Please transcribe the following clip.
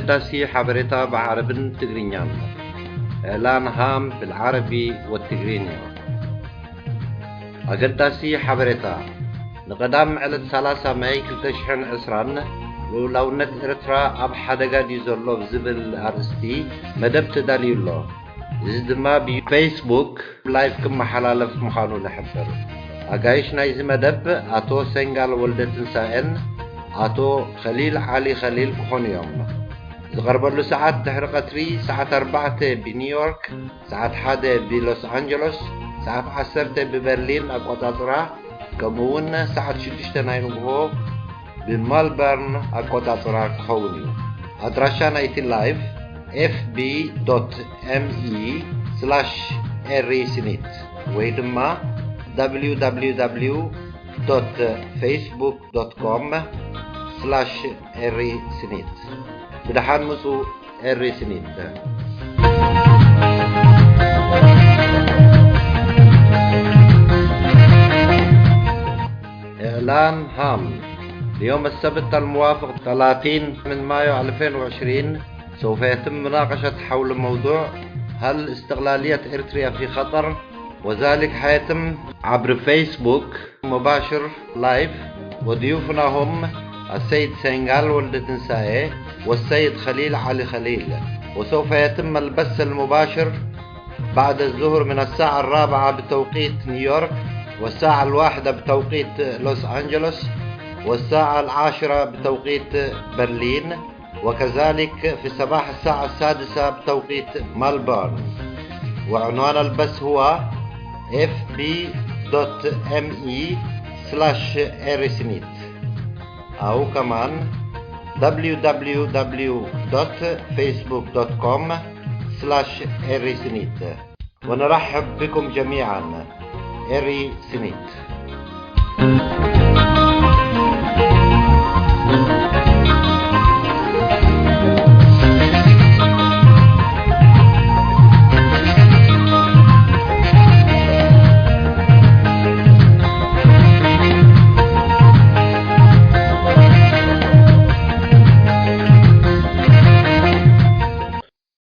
أقداسي حبرتا بعرب تجرينيان إعلان هام بالعربي والتجريني. أقداسي حبرتا نقدام على 3 ماي 2020 لولونة إرترا أب حدقا ديزولو بزبل أرستي مدب تداليولو زدما بفيسبوك لايف كم حلالف مخانو لحفر أقايش نايز مدب أتو سنغال ولدة تنسائن أتو خليل علي خليل كخون يوم زغربلو ساعات تحرقتري ساعات 4 بنيويورك ساعات 1 بلوس أنجلوس ساعات 10 ببرلين أقوطاطرا كمون ساعات 6 ناينوغو بملبورن أقوطاطرا كخوني أدراشا نايتي لايف fb.me/erisinit ويدما www.facebook.com/erisinit بدحان مسو erisinit. إعلان هام اليوم السبت الموافق 30 من مايو 2020 سوف يتم مناقشة حول موضوع هل استقلالية إريتريا في خطر، وذلك حيتم عبر فيسبوك مباشر لايف، وضيوفنا هم السيد سنغال ولدة تنسائي والسيد خليل علي خليل. وسوف يتم البث المباشر بعد الظهر من الساعة 4 بتوقيت نيويورك، والساعة 1 بتوقيت لوس أنجلوس، والساعة 10 بتوقيت برلين، وكذلك في صباح الساعة 6 بتوقيت ملبورن. وعنوان البث هو fb.me/erisinit أو كمان www.facebook.com/erisinit. ونرحب بكم جميعا. erisinit.